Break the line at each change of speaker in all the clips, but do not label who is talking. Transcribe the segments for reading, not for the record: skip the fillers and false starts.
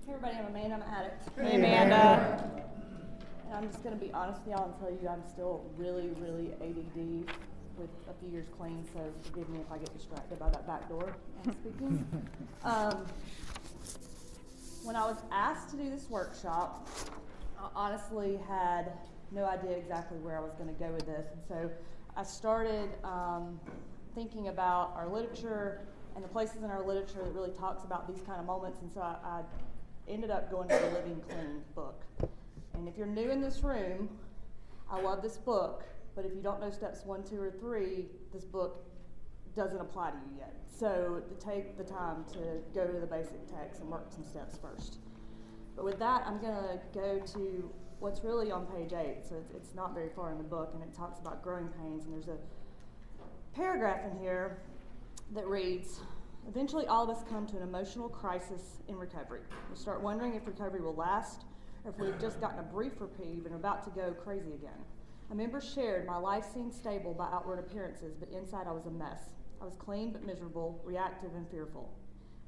Hey everybody, I'm Amanda, I'm an addict.
Hey Amanda.
And I'm just going to be honest with y'all and tell you I'm still really ADD with a few years clean, so forgive me if I get distracted by that back door I'm speaking. When I was asked to do this workshop, I honestly had no idea exactly where I was going to go with this. And so I started thinking about our literature and the places in our literature that really talks about these kind of moments. And so I ended up going to the Living Clean book. And if you're new in this room, I love this book, but if you don't know steps 1, 2, or 3, this book doesn't apply to you yet. So take the time to go to the basic text and work some steps first. But with that, I'm going to go to what's really on page 8. So it's not very far in the book, and it talks about growing pains. And there's a paragraph in here that reads, eventually all of us come to an emotional crisis in recovery. We start wondering if recovery will last, or if we've just gotten a brief reprieve and are about to go crazy again. A member shared, my life seemed stable by outward appearances, but inside I was a mess. I was clean but miserable, reactive and fearful.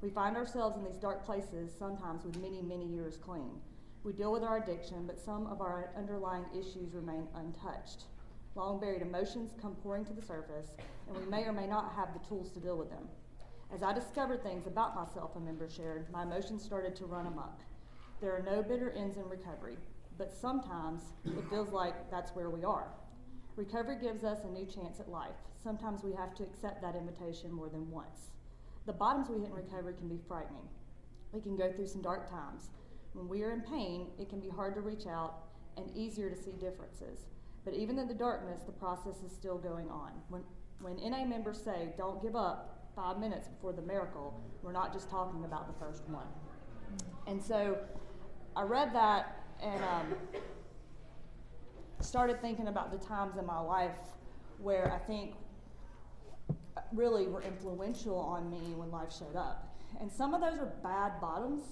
We find ourselves in these dark places, sometimes with many years clean. We deal with our addiction, but some of our underlying issues remain untouched. Long buried emotions come pouring to the surface, and we may or may not have the tools to deal with them. As I discovered things about myself, a member shared, my emotions started to run amok. There are no bitter ends in recovery, but sometimes it feels like that's where we are. Recovery gives us a new chance at life. Sometimes we have to accept that invitation more than once. The bottoms we hit in recovery can be frightening. We can go through some dark times. When we are in pain, it can be hard to reach out and easier to see differences. But even in the darkness, the process is still going on. When NA members say, don't give up 5 minutes before the miracle, we're not just talking about the first one. And so I read that and started thinking about the times in my life where I think really were influential on me when life showed up. And some of those are bad bottoms.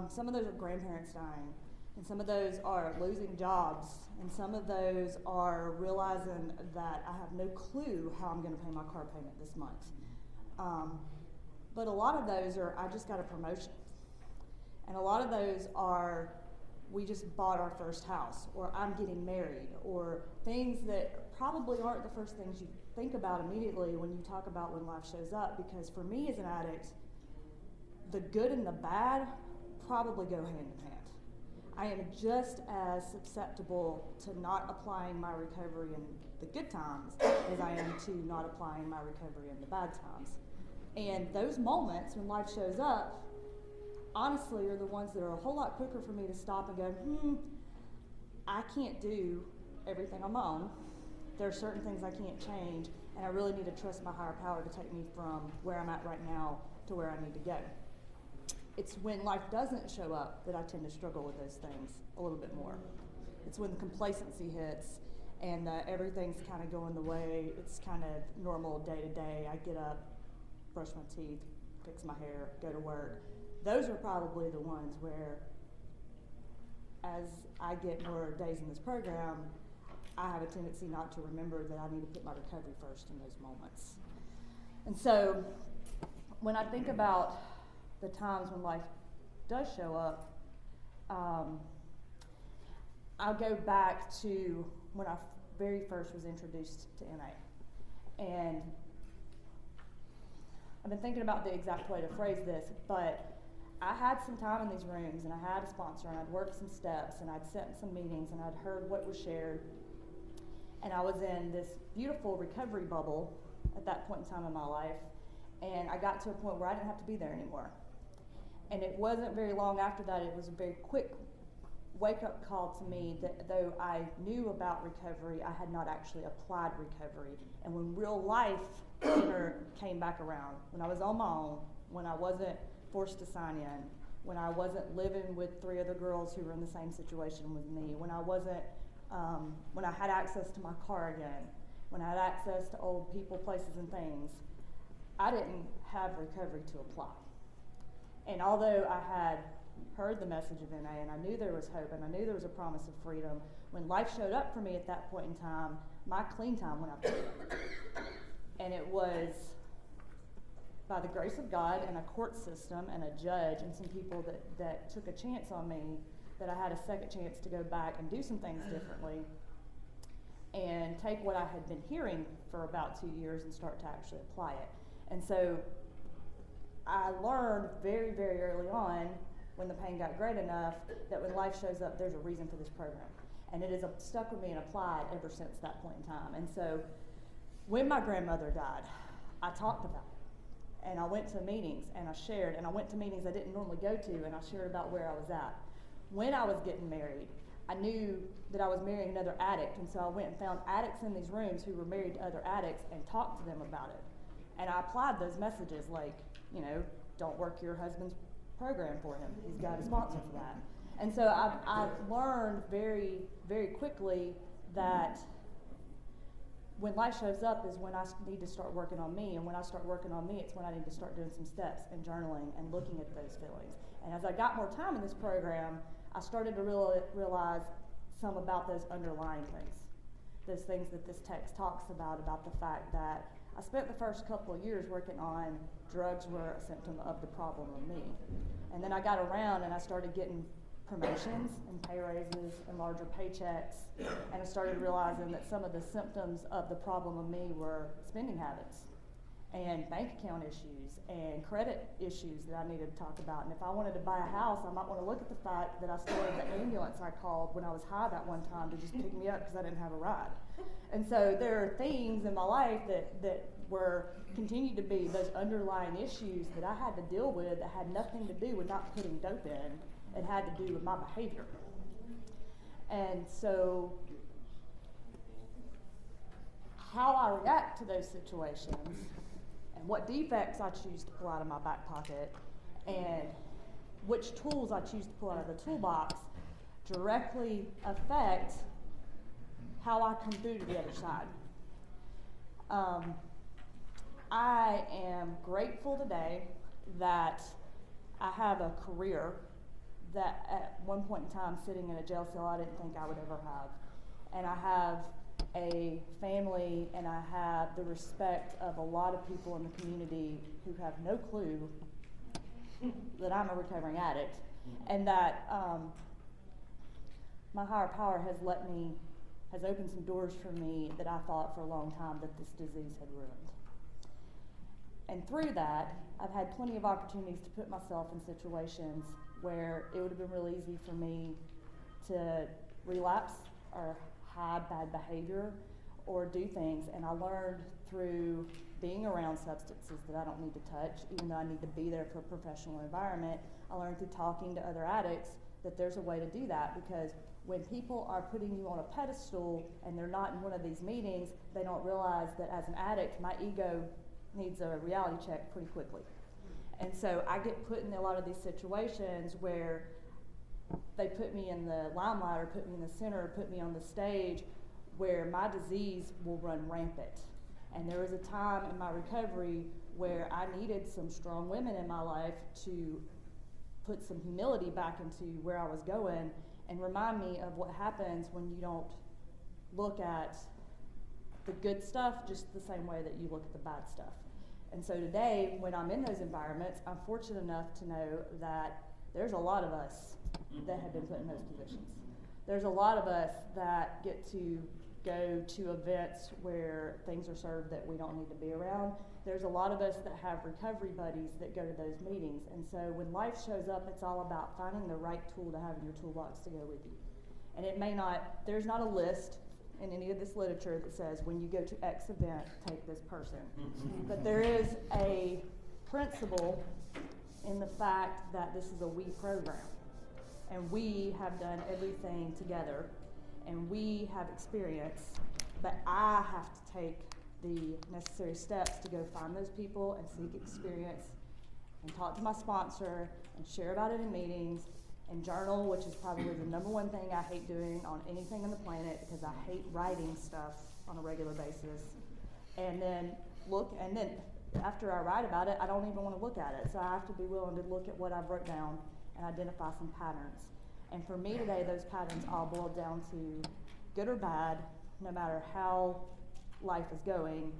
Some of those are grandparents dying. And some of those are losing jobs. And some of those are realizing that I have no clue how I'm going to pay my car payment this month. But a lot of those are, I just got a promotion. And a lot of those are, we just bought our first house, or I'm getting married, or things that probably aren't the first things you think about immediately when you talk about when life shows up. Because for me as an addict, the good and the bad probably go hand in hand. I am just as susceptible to not applying my recovery in the good times as I am to not applying my recovery in the bad times. And those moments when life shows up, honestly, are the ones that are a whole lot quicker for me to stop and go, I can't do everything on my own. There are certain things I can't change, and I really need to trust my higher power to take me from where I'm at right now to where I need to go. It's when life doesn't show up that I tend to struggle with those things a little bit more. It's when complacency hits and everything's kind of going the way it's kind of normal day to day. I get up, brush my teeth, fix my hair, go to work. Those are probably the ones where, as I get more days in this program, I have a tendency not to remember that I need to put my recovery first in those moments. And so when I think about the times when life does show up, I'll go back to when I very first was introduced to NA. And I've been thinking about the exact way to phrase this, but I had some time in these rooms, and I had a sponsor, and I'd worked some steps, and I'd sat in some meetings, and I'd heard what was shared. And I was in this beautiful recovery bubble at that point in time in my life, and I got to a point where I didn't have to be there anymore. And it wasn't very long after that, it was a very quick wake-up call to me that though I knew about recovery, I had not actually applied recovery. And when real life came back around, when I was on my own, when I wasn't forced to sign in, when I wasn't living with 3 other girls who were in the same situation with me, when I wasn't, when I had access to my car again, when I had access to old people, places, and things, I didn't have recovery to apply. And although I had heard the message of NA, and I knew there was hope, and I knew there was a promise of freedom, when life showed up for me at that point in time, my clean time went up too. And it was by the grace of God and a court system and a judge and some people that took a chance on me, that I had a second chance to go back and do some things differently and take what I had been hearing for about 2 years and start to actually apply it. And so I learned very, very early on, when the pain got great enough, that when life shows up, there's a reason for this program. And it has stuck with me and applied ever since that point in time. And so when my grandmother died, I talked about it. And I went to meetings and I shared, and I went to meetings I didn't normally go to, and I shared about where I was at. When I was getting married, I knew that I was marrying another addict, and so I went and found addicts in these rooms who were married to other addicts and talked to them about it. And I applied those messages like, you know, don't work your husband's program for him. He's got a sponsor for that. And so I've learned very, very quickly that when life shows up is when I need to start working on me, and when I start working on me, it's when I need to start doing some steps and journaling and looking at those feelings. And as I got more time in this program, I started to realize some about those underlying things, those things that this text talks about the fact that I spent the first couple of years working on drugs were a symptom of the problem of me. And then I got around and I started getting promotions and pay raises and larger paychecks, and I started realizing that some of the symptoms of the problem of me were spending habits and bank account issues and credit issues that I needed to talk about. And if I wanted to buy a house, I might want to look at the fact that I still had the ambulance I called when I was high that one time to just pick me up because I didn't have a ride. And so there are things in my life that were continued to be those underlying issues that I had to deal with that had nothing to do with not putting dope in. It had to do with my behavior. And so how I react to those situations and what defects I choose to pull out of my back pocket and which tools I choose to pull out of the toolbox directly affect how I come through to the other side. I am grateful today that I have a career that at one point in time sitting in a jail cell I didn't think I would ever have. And I have a family and I have the respect of a lot of people in the community who have no clue that I'm a recovering addict, and that my higher power has opened some doors for me that I thought for a long time that this disease had ruined. And through that, I've had plenty of opportunities to put myself in situations where it would have been really easy for me to relapse or hide bad behavior or do things. And I learned through being around substances that I don't need to touch, even though I need to be there for a professional environment. I learned through talking to other addicts that there's a way to do that, because when people are putting you on a pedestal and they're not in one of these meetings, they don't realize that as an addict, my ego needs a reality check pretty quickly. And so I get put in a lot of these situations where they put me in the limelight or put me in the center or put me on the stage where my disease will run rampant. And there was a time in my recovery where I needed some strong women in my life to put some humility back into where I was going and remind me of what happens when you don't look at the good stuff just the same way that you look at the bad stuff. And so today, when I'm in those environments, I'm fortunate enough to know that there's a lot of us that have been put in those positions. There's a lot of us that get to go to events where things are served that we don't need to be around. There's a lot of us that have recovery buddies that go to those meetings. And so when life shows up, it's all about finding the right tool to have in your toolbox to go with you. And it may not, there's not a list in any of this literature that says when you go to X event, take this person. But there is a principle in the fact that this is a we program. And we have done everything together. And we have experience. But I have to take the necessary steps to go find those people and seek experience and talk to my sponsor and share about it in meetings and journal, which is probably the number one thing I hate doing on anything on the planet, because I hate writing stuff on a regular basis. And then after I write about it, I don't even want to look at it. So I have to be willing to look at what I've wrote down and identify some patterns. And for me today, those patterns all boil down to good or bad, no matter how life is going,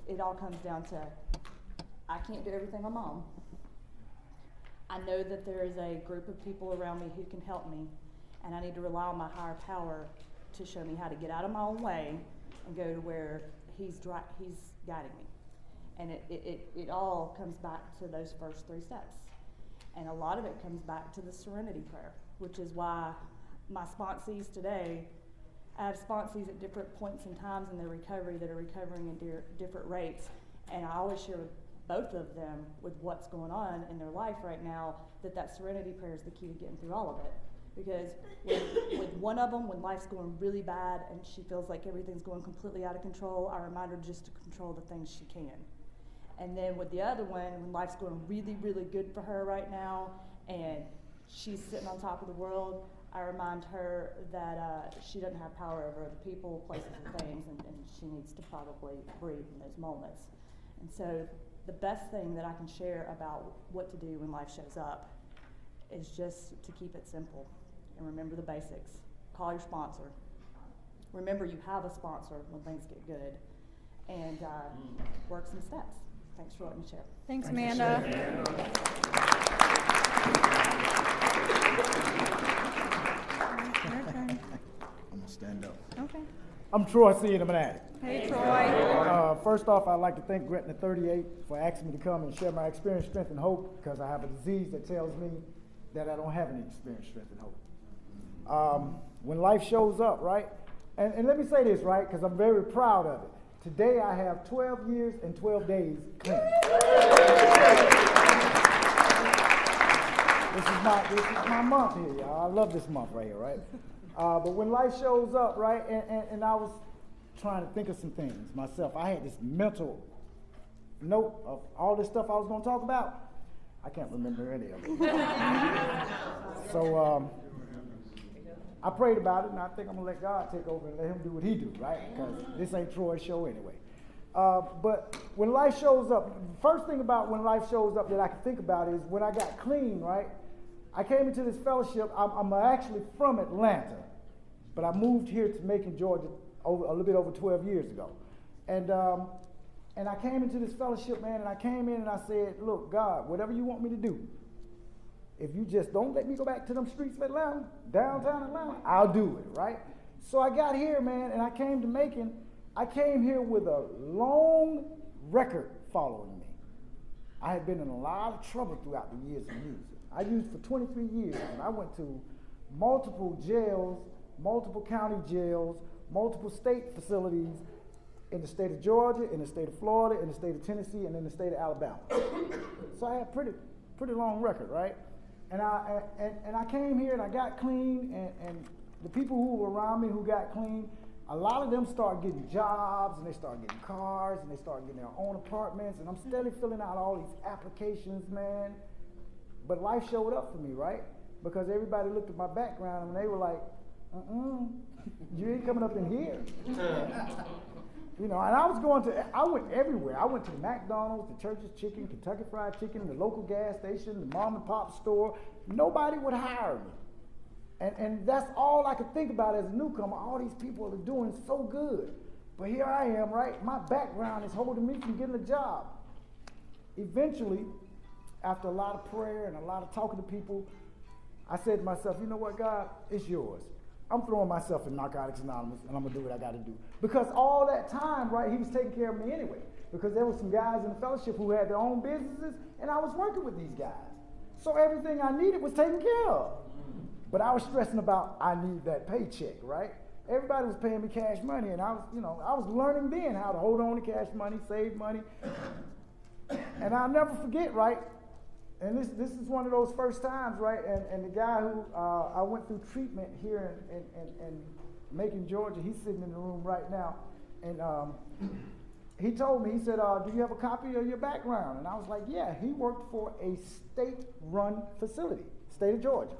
it all comes down to I can't do everything on my own. I know that there is a group of people around me who can help me, and I need to rely on my higher power to show me how to get out of my own way and go to where he's guiding me. And it all comes back to those first 3 steps. And a lot of it comes back to the serenity prayer, which is why my sponsees today, I have sponsees at different points in times in their recovery that are recovering in different rates. And I always share with both of them with what's going on in their life right now, that serenity prayer is the key to getting through all of it. Because with one of them, when life's going really bad and she feels like everything's going completely out of control, I remind her just to control the things she can. And then with the other one, when life's going really, really good for her right now and she's sitting on top of the world, I remind her that she doesn't have power over other people, places, and things, and she needs to probably breathe in those moments. And so the best thing that I can share about what to do when life shows up is just to keep it simple and remember the basics. Call your sponsor. Remember you have a sponsor when things get good, and work some steps. Thanks for letting me share.
Thanks, Amanda. Your turn.
I'm gonna stand up.
Okay.
I'm Troy C. and I'm an addict.
Hey, Troy.
First off, I'd like to thank Gretna 38 for asking me to come and share my experience, strength, and hope, because I have a disease that tells me that I don't have any experience, strength, and hope. When life shows up, right? And let me say this, right, because I'm very proud of it. Today I have 12 years and 12 days clean. This is my month here, y'all. I love this month right here, right? But when life shows up, right, and I was trying to think of some things myself. I had this mental note of all this stuff I was going to talk about. I can't remember any of it. So I prayed about it, and I think I'm going to let God take over and let him do what he do, right? Because this ain't Troy's show anyway. But when life shows up, the first thing about when life shows up that I can think about is when I got clean, right? I came into this fellowship. I'm actually from Atlanta, but I moved here to Macon, Georgia, a little bit over 12 years ago. And I came into this fellowship, man, and I came in and I said, look, God, whatever you want me to do, if you just don't let me go back to them streets of Atlanta, downtown Atlanta, I'll do it, right? So I got here, man, and I came to Macon. I came here with a long record following me. I had been in a lot of trouble throughout the years of music. I used for 23 years, and I went to multiple jails, multiple county jails, multiple state facilities in the state of Georgia, in the state of Florida, in the state of Tennessee, and in the state of Alabama. So I had pretty long record, right? And I came here and I got clean, and the people who were around me who got clean, a lot of them started getting jobs, and they started getting cars, and they started getting their own apartments, and I'm steadily filling out all these applications, man. But life showed up for me, right? Because everybody looked at my background and they were like, you ain't coming up in here. You know, and I went everywhere. I went to the McDonald's, the Church's Chicken, Kentucky Fried Chicken, the local gas station, the mom and pop store. Nobody would hire me. And that's all I could think about as a newcomer. All these people are doing so good. But here I am, right? My background is holding me from getting a job. Eventually, after a lot of prayer and a lot of talking to people, I said to myself, you know what, God, it's yours. I'm throwing myself in Narcotics Anonymous, and I'm going to do what I got to do. Because all that time, right, he was taking care of me anyway. Because there were some guys in the fellowship who had their own businesses, and I was working with these guys. So everything I needed was taken care of. But I was stressing about I need that paycheck, right? Everybody was paying me cash money, and I was learning then how to hold on to cash money, save money. And I'll never forget, right? And this is one of those first times, right? And the guy who I went through treatment here in Macon, Georgia, he's sitting in the room right now. And he told me, he said, do you have a copy of your background? And I was like, yeah. He worked for a state-run facility, state of Georgia.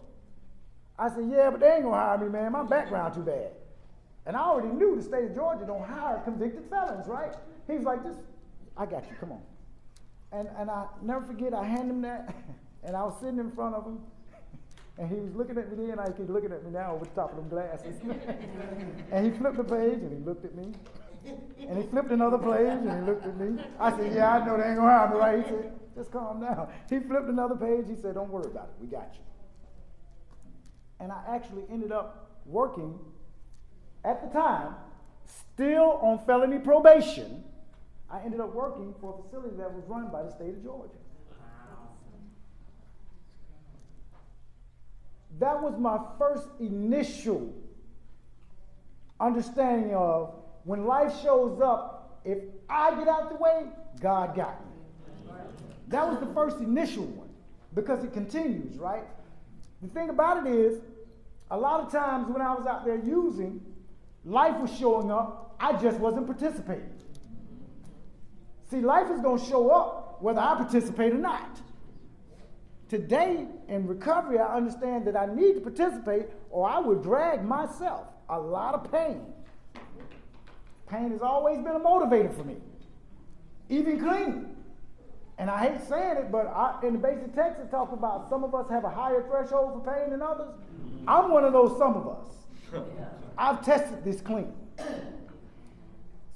I said, yeah, but they ain't gonna hire me, man. My background too bad. And I already knew the state of Georgia don't hire convicted felons, right? He was like, I got you, come on. And I never forget, I handed him that, and I was sitting in front of him, and he was looking at me then, like he's looking at me now over the top of them glasses. And he flipped the page, and he looked at me, And he flipped another page and he looked at me. I said, yeah, I know they ain't gonna have me, right? He said, just calm down. He flipped another page. He said, don't worry about it. We got you. And I actually ended up working at the time, still on felony probation. I ended up working for a facility that was run by the state of Georgia. That was my first initial understanding of when life shows up, if I get out the way, God got me. That was the first initial one because it continues, right? The thing about it is, a lot of times when I was out there using, life was showing up, I just wasn't participating. See, life is going to show up whether I participate or not. Today, in recovery, I understand that I need to participate or I would drag myself. A lot of pain. Pain has always been a motivator for me. Even clean. And I hate saying it, but in the basic text it talks about some of us have a higher threshold for pain than others. I'm one of those some of us. I've tested this clean.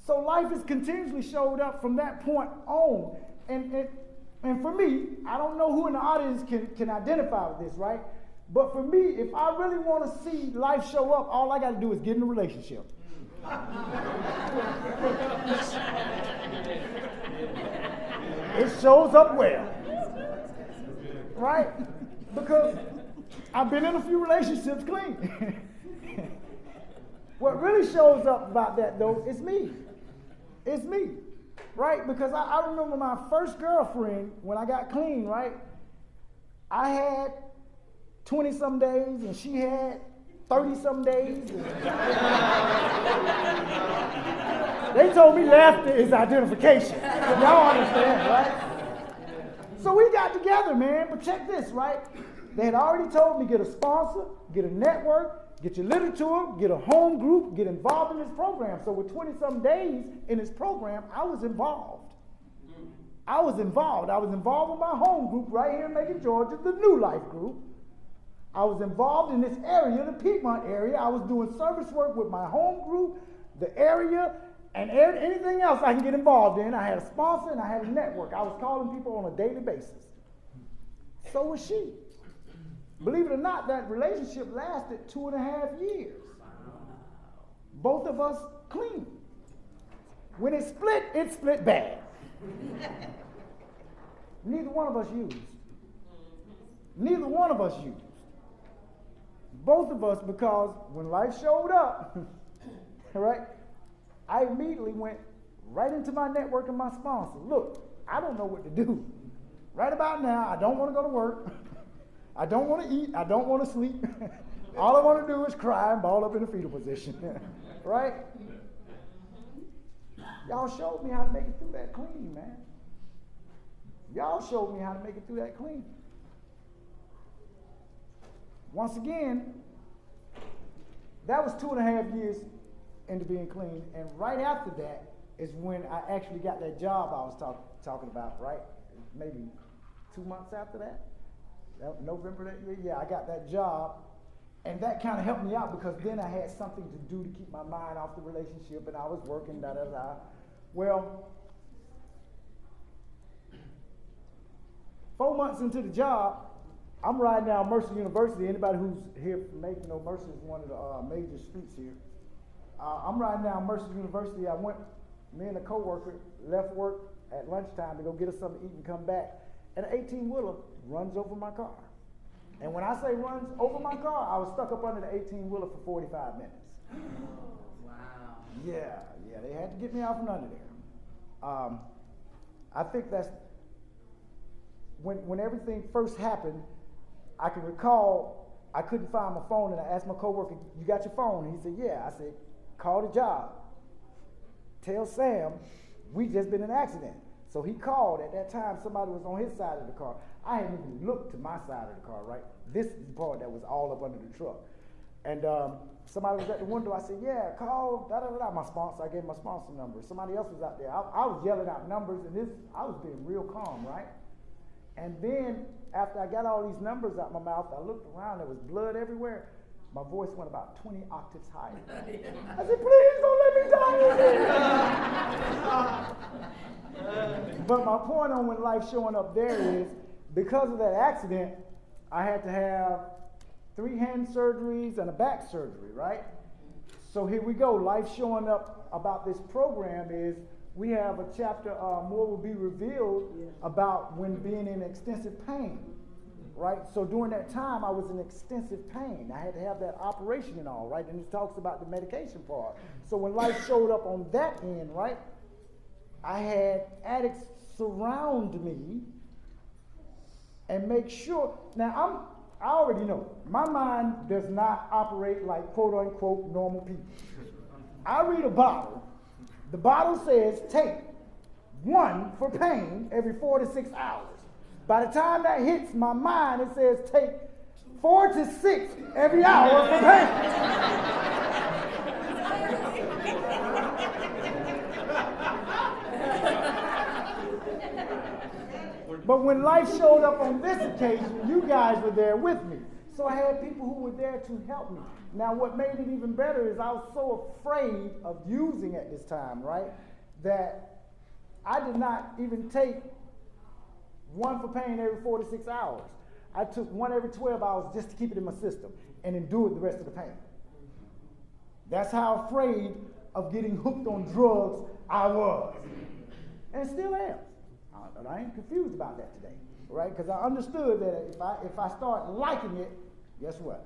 So life has continuously showed up from that point on. And for me, I don't know who in the audience can identify with this, right? But for me, if I really want to see life show up, all I got to do is get in a relationship. It shows up well. Right? Because I've been in a few relationships clean. What really shows up about that, though, is me. It's me. Right? Because I remember my first girlfriend, when I got clean, right? I had 20-some days, and she had 30-some days. They told me laughter is identification. Y'all understand, right? So we got together, man. But check this, right? They had already told me get a sponsor, get a network, get your literature, get a home group, get involved in this program. So with 20-some days in this program, I was involved. I was involved with my home group right here in Macon, Georgia, the New Life group. I was involved in this area, the Piedmont area. I was doing service work with my home group, the area, and anything else I can get involved in. I had a sponsor and I had a network. I was calling people on a daily basis. So was she. Believe it or not, that relationship lasted 2.5 years. Both of us clean. When it split bad. Neither one of us used. Neither one of us used. Both of us, because when life showed up, right, I immediately went right into my network and my sponsor. Look, I don't know what to do. Right about now, I don't want to go to work. I don't want to eat. I don't want to sleep. All I want to do is cry and ball up in a fetal position. Right? Y'all showed me how to make it through that clean, man. Y'all showed me how to make it through that clean. Once again, that was 2.5 years into being clean. And right after that is when I actually got that job I was talking about, right? Maybe 2 months after that. November that year, yeah, I got that job. And that kind of helped me out because then I had something to do to keep my mind off the relationship and I was working, da-da-da. Well, 4 months into the job, I'm riding down Mercer University. Anybody who's here from Macon know Mercer is one of the major streets here. I'm riding down Mercer University. Me and a coworker left work at lunchtime to go get us something to eat and come back. And an 18-wheeler runs over my car. And when I say runs over my car, I was stuck up under the 18-wheeler for 45 minutes.
Wow.
Yeah, they had to get me out from under there. I think that's when everything first happened. I can recall I couldn't find my phone, and I asked my coworker, "You got your phone?" And he said, "Yeah." I said, "Call the job. Tell Sam we just been in an accident." So he called. At that time, somebody was on his side of the car. I hadn't even looked to my side of the car, right? This is the part that was all up under the truck. And somebody was at the window. I said, "Yeah, call, da-da-da-da." My sponsor, I gave my sponsor number. Somebody else was out there. I was yelling out numbers, and I was being real calm, right? And then after I got all these numbers out my mouth, I looked around. There was blood everywhere. my voice went about 20 octaves higher. I said, please don't let me die. But my point on when life showing up there is, because of that accident, I had to have 3 hand surgeries and a back surgery, right? So here we go. Life showing up about this program is, we have a chapter, more will be revealed about when being in extensive pain, right? So during that time, I was in extensive pain. I had to have that operation and all, right? And it talks about the medication part. So when life showed up on that end, right, I had addicts surround me and make sure. Now, I already know, my mind does not operate like quote-unquote normal people. I read a bottle. The bottle says take 1 for pain every 4 to 6 hours. By the time that hits my mind, it says take 4 to 6 every hour for pain. But when life showed up on this occasion, you guys were there with me. So I had people who were there to help me. Now, what made it even better is I was so afraid of using at this time, right, that I did not even take 1 for pain every 4 to 6 hours. I took 1 every 12 hours just to keep it in my system and endure the rest of the pain. That's how afraid of getting hooked on drugs I was. And still am. I ain't confused about that today, right? Because I understood that if I start liking it, guess what?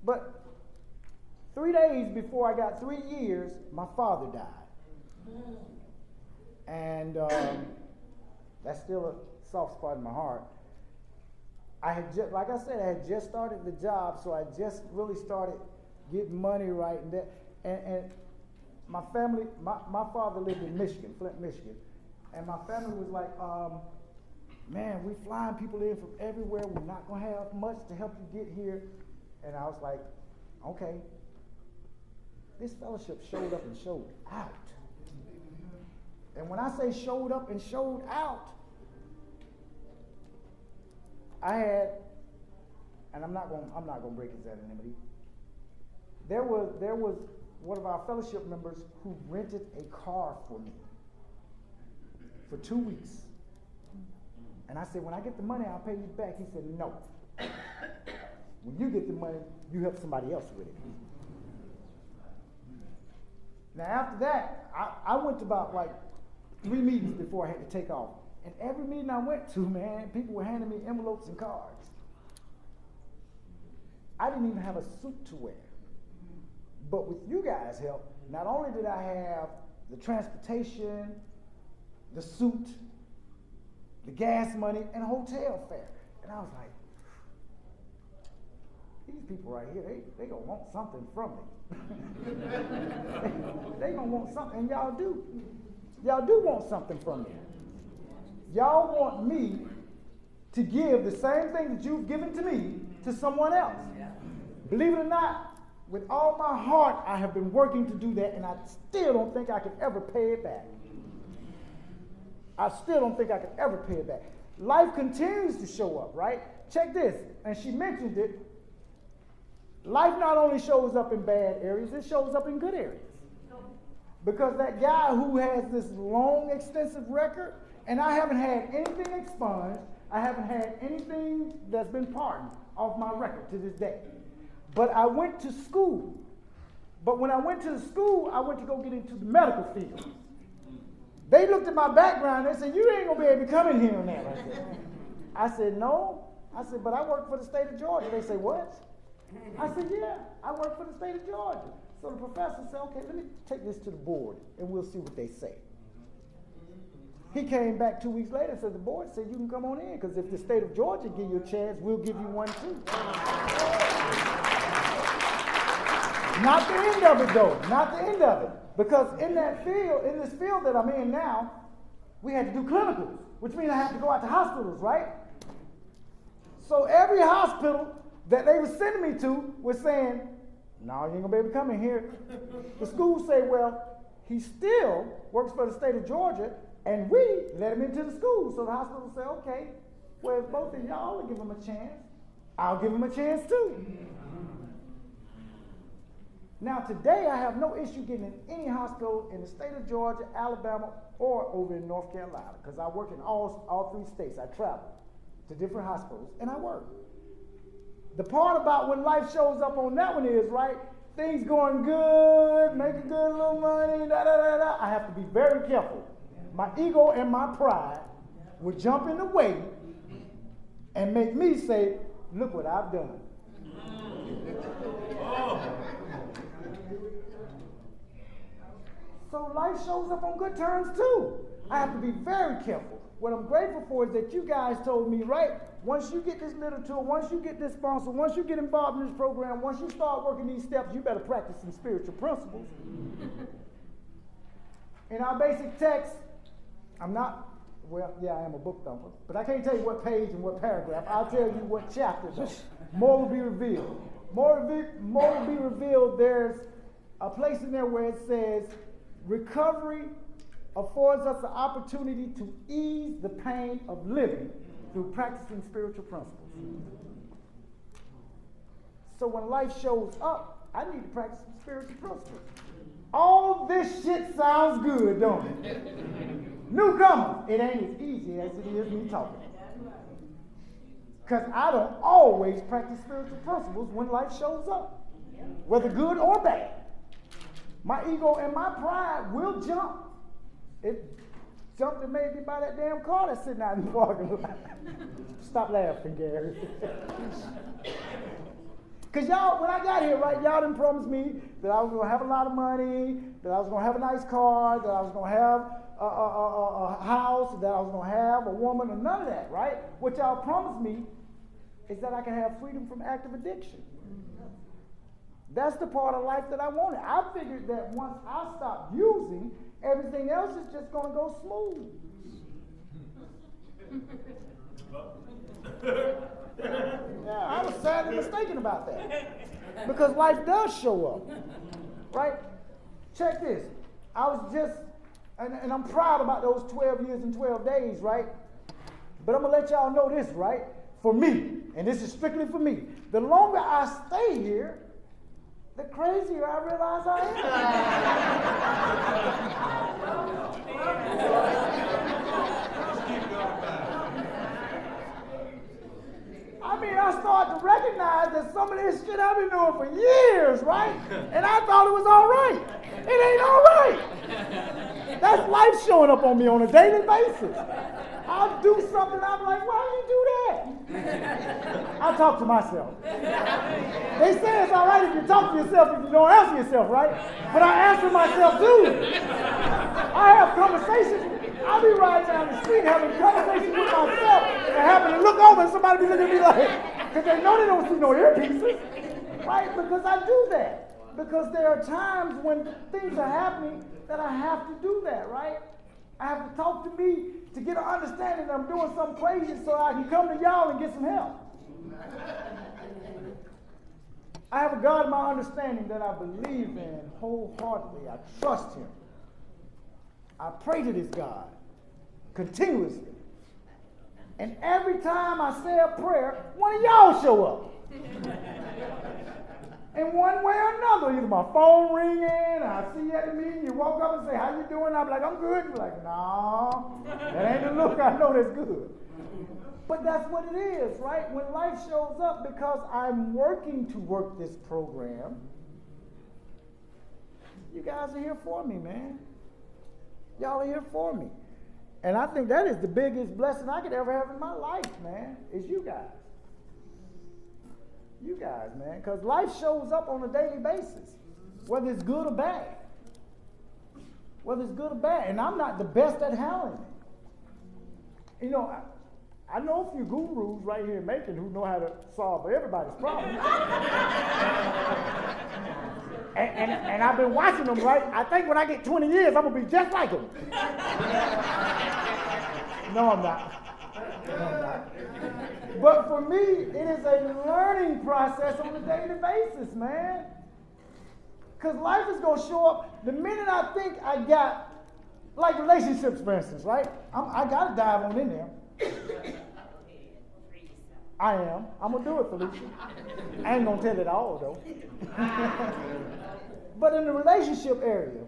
But 3 days before I got 3 years, my father died. And that's still a soft spot in my heart. I had just, like I said, I had just started the job, so I just really started getting money right. And my family, my father lived in Michigan, Flint, Michigan. And my family was like, man, we flying people in from everywhere. We're not going to have much to help you get here. And I was like, okay. This fellowship showed up and showed out. And when I say showed up and showed out, I had, and I'm not going to break his anonymity. There was one of our fellowship members who rented a car for me for 2 weeks. And I said, when I get the money, I'll pay you back. He said, no. When you get the money, you help somebody else with it. Now, after that, I went to about like 3 meetings before I had to take off. And every meeting I went to, man, people were handing me envelopes and cards. I didn't even have a suit to wear. But with you guys' help, not only did I have the transportation, the suit, the gas money, and hotel fare. And I was like, these people right here, they gonna want something from me. they gonna want something, and y'all do. Y'all do want something from me. Y'all want me to give the same thing that you've given to me to someone else. Believe it or not, with all my heart, I have been working to do that, and I still don't think I could ever pay it back. I still don't think I could ever pay it back. Life continues to show up, right? Check this, and she mentioned it. Life not only shows up in bad areas, it shows up in good areas. Because that guy who has this long, extensive record, and I haven't had anything expunged, I haven't had anything that's been pardoned off my record to this day. But I went to school. But when I went to the school, I went to go get into the medical field. They looked at my background, they said, you ain't gonna be able to come in here on that right there. I said, no. I said, but I work for the state of Georgia. They said, what? I said, yeah, I work for the state of Georgia. So the professor said, okay, let me take this to the board and we'll see what they say. He came back 2 weeks later and said, the board said you can come on in, because if the state of Georgia give you a chance, we'll give you one too. Not the end of it though, not the end of it. Because in that field, in this field that I'm in now, we had to do clinicals, which means I have to go out to hospitals, right? So every hospital that they were sending me to was saying, no, you ain't gonna be able to come in here. The schools say, well, he still works for the state of Georgia, and we let him into the school. So the hospital say, okay, well, if both of y'all will give him a chance, I'll give them a chance too. Now today I have no issue getting in any hospital in the state of Georgia, Alabama, or over in North Carolina, because I work in all three states. I travel to different hospitals and I work. The part about when life shows up on that one is, right, things going good, making good little money, da-da-da-da. I have to be very careful. My ego and my pride will jump in the way and make me say, look what I've done. So life shows up on good terms too. I have to be very careful. What I'm grateful for is that you guys told me, right, once you get this literature, once you get this sponsor, once you get involved in this program, once you start working these steps, you better practice some spiritual principles. In our basic text, I am a book thumper, but I can't tell you what page and what paragraph. I'll tell you what chapter, though. More will be revealed. More will be revealed. There's a place in there where it says, recovery affords us the opportunity to ease the pain of living through practicing spiritual principles. So when life shows up, I need to practice some spiritual principles. All this shit sounds good, don't it? Newcomers, it ain't as easy as it is me talking. Because I don't always practice spiritual principles when life shows up, whether good or bad. My ego and my pride will jump. It jumped and made me by that damn car that's sitting out in the parking lot. Stop laughing, Gary. Because y'all, when I got here, right, y'all done promised me that I was going to have a lot of money, that I was going to have a nice car, that I was going to have a house, that I was going to have a woman, and none of that, right? What y'all promised me is that I can have freedom from active addiction. That's the part of life that I wanted. I figured that once I stopped using, everything else is just going to go smooth. Yeah, I was sadly mistaken about that. Because life does show up. Right? Check this. I was just, and I'm proud about those 12 years and 12 days, right? But I'm going to let y'all know this, right? For me, and this is strictly for me, the longer I stay here, the crazier I realize I am. I mean, I start to recognize that some of this shit I've been doing for years, right? And I thought it was all right. It ain't all right. That's life showing up on me on a daily basis. I'll do something, I'm like, why did you do that? I talk to myself. They say it's all right if you talk to yourself if you don't answer yourself, right? But I answer myself too. I have conversations. I'll be riding down the street having conversations with myself and happen to look over and somebody be looking at me like, because they know they don't see no earpieces, right? Because I do that. Because there are times when things are happening that I have to do that, right? I have to talk to me to get an understanding that I'm doing something crazy so I can come to y'all and get some help. I have a God of my understanding that I believe in wholeheartedly. I trust him. I pray to this God continuously. And every time I say a prayer, one of y'all show up. In one way or another, either my phone ringing, I see you at the meeting, you walk up and say, how you doing? I'm like, I'm good. You're like, no, that ain't the look I know that's good. But that's what it is, right? When life shows up, because I'm working to work this program, you guys are here for me, man. Y'all are here for me. And I think that is the biggest blessing I could ever have in my life, man, is you guys. You guys, man, because life shows up on a daily basis, whether it's good or bad. Whether it's good or bad. And I'm not the best at handling it. You know, I know a few gurus right here in Macon who know how to solve everybody's problems. and I've been watching them, right? I think when I get 20 years, I'm going to be just like them. No, I'm not. But for me, it is a learning process on a daily basis, man. Because life is going to show up the minute I think I got, like relationships, for instance, right? I got to dive on in there. I am. I'm going to do it, Felicia. I ain't going to tell it all, though. But in the relationship area,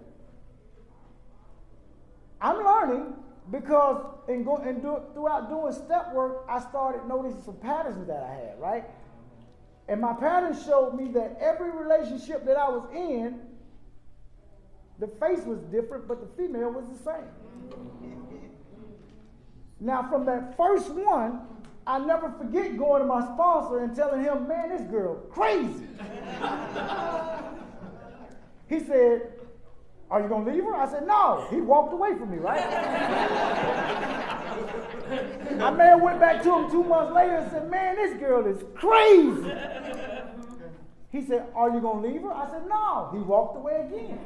I'm learning because throughout doing step work, I started noticing some patterns that I had, right? And my patterns showed me that every relationship that I was in, the face was different, but the female was the same. Now, from that first one, I never forget going to my sponsor and telling him, man, this girl crazy. He said, are you going to leave her? I said, no. He walked away from me, right? I may have went back to him 2 months later and said, man, this girl is crazy. He said, are you going to leave her? I said, no. He walked away again.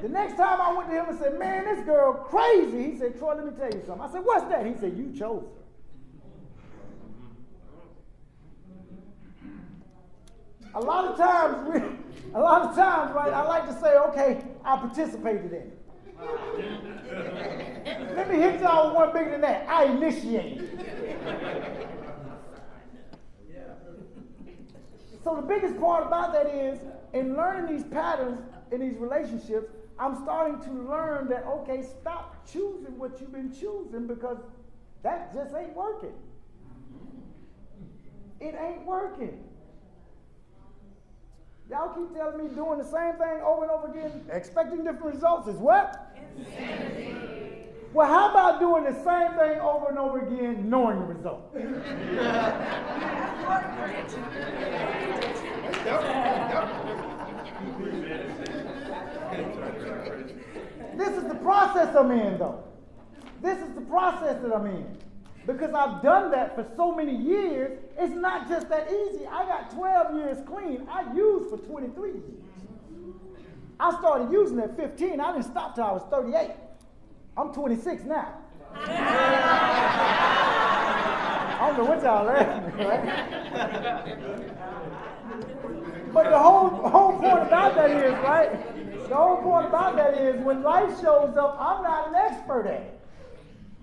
The next time I went to him and said, man, this girl crazy. He said, Troy, let me tell you something. I said, what's that? He said, you chose her. A lot of times, right, I like to say, okay, I participated in it. Let me hit y'all with one bigger than that. I initiated. So the biggest part about that is, in learning these patterns in these relationships, I'm starting to learn that, okay, stop choosing what you've been choosing because that just ain't working. It ain't working. Y'all keep telling me doing the same thing over and over again, expecting different results is what? Insanity. Well, how about doing the same thing over and over again, knowing the result? This is the process I'm in, though. This is the process that I'm in. Because I've done that for so many years, it's not just that easy. I got 12 years clean. I used for 23 years. I started using at 15. I didn't stop till I was 38. I'm 26 now. I don't know what y'all laughing at, right? But the whole point about that is, right? The whole point about that is when life shows up, I'm not an expert at it.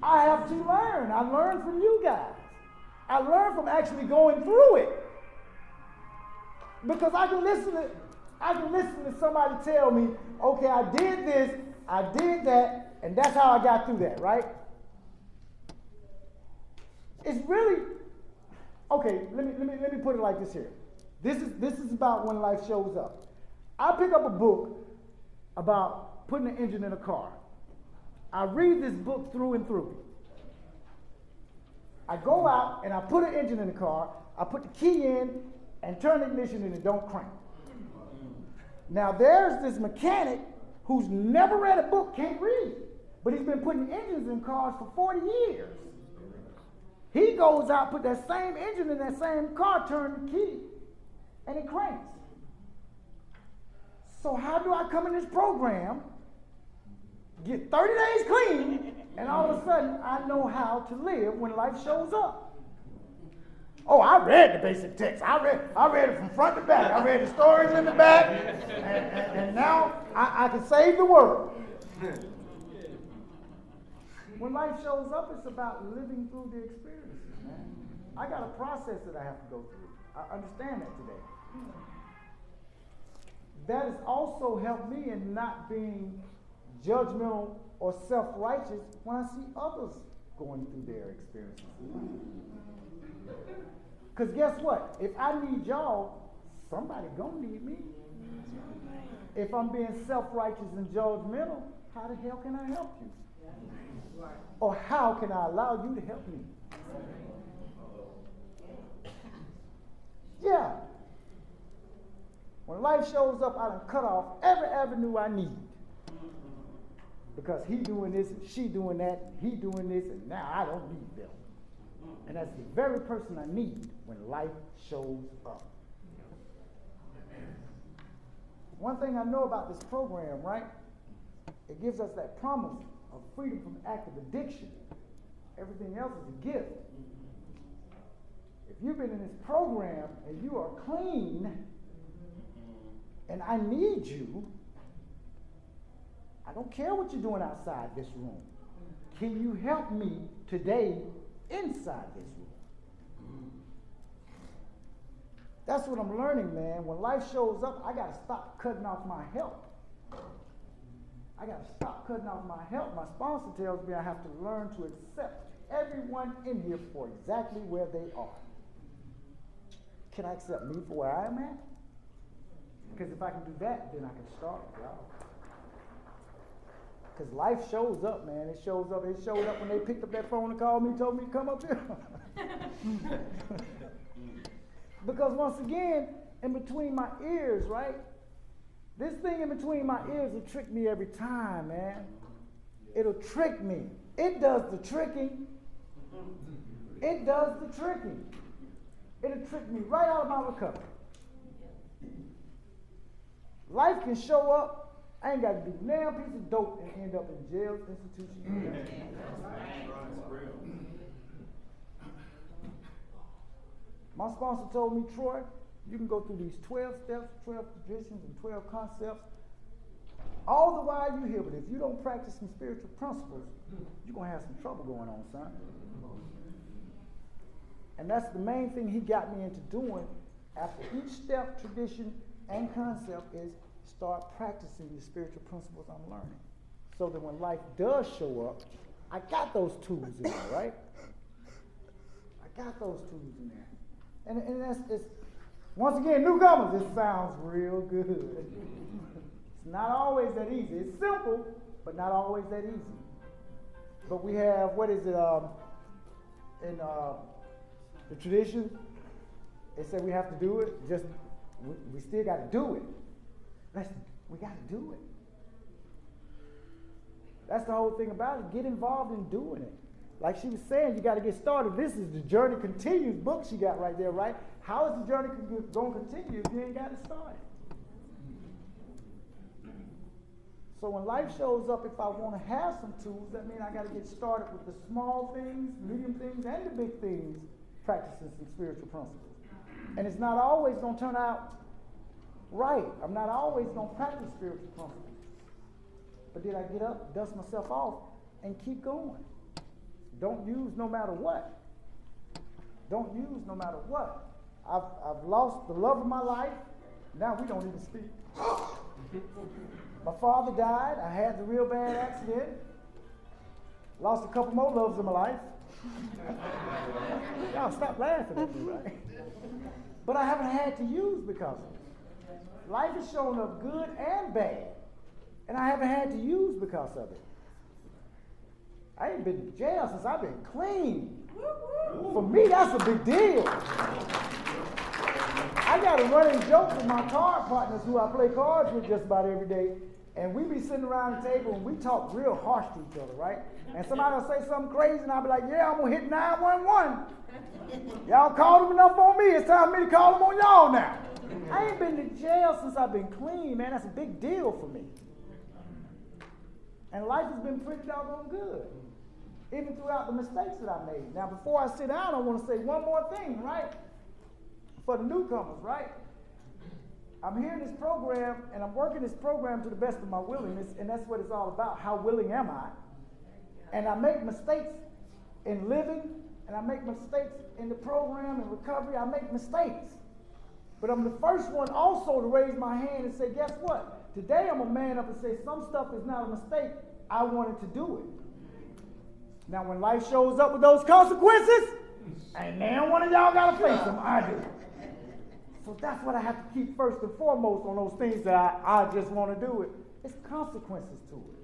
I have to learn. I learned from you guys. I learned from actually going through it. Because I can listen to somebody tell me, okay, I did this, I did that, and that's how I got through that, right? It's really okay, let me put it like this here. This is about when life shows up. I pick up a book about putting an engine in a car. I read this book through and through. I go out and I put an engine in the car, I put the key in and turn the ignition and it don't crank. Now there's this mechanic who's never read a book, can't read, but he's been putting engines in cars for 40 years. He goes out, put that same engine in that same car, turn the key, and it cranks. So how do I come in this program, get 30 days clean, and all of a sudden I know how to live when life shows up? Oh, I read the basic text. I read it from front to back. I read the stories in the back, and now I can save the world. When life shows up, it's about living through the experiences, man. I got a process that I have to go through. I understand that today. That has also helped me in not being judgmental or self-righteous when I see others going through their experiences. Because guess what? If I need y'all, somebody gonna need me. If I'm being self-righteous and judgmental, how the hell can I help you? Or how can I allow you to help me? Yeah. When life shows up, I done cut off every avenue I need. Because he doing this and she doing that, he doing this, and now I don't need them. And that's the very person I need when life shows up. One thing I know about this program, right? It gives us that promise of freedom from active addiction. Everything else is a gift. If you've been in this program and you are clean, and I need you, I don't care what you're doing outside this room. Can you help me today inside this room? That's what I'm learning, man. When life shows up, I got to stop cutting off my help. I got to stop cutting off my help. My sponsor tells me I have to learn to accept everyone in here for exactly where they are. Can I accept me for where I am at? Because if I can do that, then I can start, y'all. Because life shows up, man. It shows up. It showed up when they picked up that phone and called me and told me to come up here. Because once again, in between my ears, right? This thing in between my ears will trick me every time, man. It'll trick me. It does the tricking. It does the tricking. It'll trick me right out of my recovery. Life can show up. I ain't got to do a piece of dope and end up in jail, institution. My sponsor told me, Troy, you can go through these 12 steps, 12 traditions, and 12 concepts. All the while you're here, but if you don't practice some spiritual principles, you're going to have some trouble going on, son. And that's the main thing he got me into doing after each step, tradition, and concept is start practicing the spiritual principles I'm learning. So that when life does show up, I got those tools in there, right? I got those tools in there. And that's, it's, once again, newcomers, it sounds real good. It's not always that easy. It's simple, but not always that easy. But we have, what is it, in the tradition, it said we have to do it, just, we still got to do it. We got to do it. That's the whole thing about it. Get involved in doing it. Like she was saying, you got to get started. This is the Journey Continues book she got right there, right? How is the journey going to continue if you ain't got it started? So when life shows up, if I want to have some tools, that means I got to get started with the small things, medium things, and the big things, practicing some spiritual principles. And it's not always going to turn out right. I'm not always going to practice spiritual principles. But did I get up, dust myself off, and keep going? Don't use no matter what. Don't use no matter what. I've lost the love of my life. Now we don't even speak. My father died. I had the real bad accident. Lost a couple more loves in my life. Y'all stop laughing at me, right? But I haven't had to use because of it. Life has shown up good and bad. And I haven't had to use because of it. I ain't been to jail since I've been clean. For me, that's a big deal. I got a running joke with my card partners who I play cards with just about every day. And we be sitting around the table and we talk real harsh to each other, right? And somebody will say something crazy and I'll be like, yeah, I'm going to hit 911. Y'all called them enough on me. It's time for me to call them on y'all now. I ain't been to jail since I've been clean, man. That's a big deal for me. And life has been pretty doggone good, even throughout the mistakes that I made. Now, before I sit down, I want to say one more thing, right? For the newcomers, right? I'm here in this program, and I'm working this program to the best of my willingness, and that's what it's all about. How willing am I? And I make mistakes in living, and I make mistakes in the program and recovery. I make mistakes. But I'm the first one also to raise my hand and say, guess what? Today I'm a man up and say, some stuff is not a mistake. I wanted to do it. Now when life shows up with those consequences, ain't man one of y'all got to face them. I do. So that's what I have to keep first and foremost on those things that I just want to do it. It's consequences to it.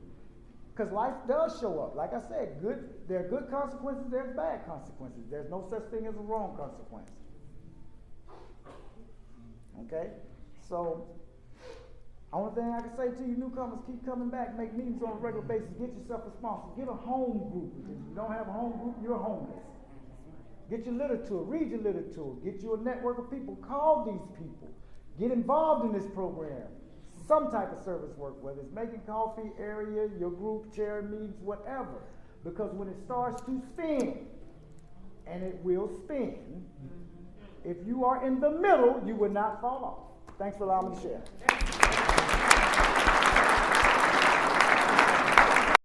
Because life does show up. Like I said, there are good consequences, there's bad consequences. There's no such thing as a wrong consequence. Okay? So, only thing I can say to you newcomers, keep coming back, make meetings on a regular basis, get yourself a sponsor, get a home group. If you don't have a home group, you're homeless. Get your literature, read your literature, get you a network of people, call these people, get involved in this program. Some type of service work, whether it's making coffee area, your group, chair meetings, whatever. Because when it starts to spin, and it will spin, if you are in the middle, you will not fall off. Thanks for allowing me to share.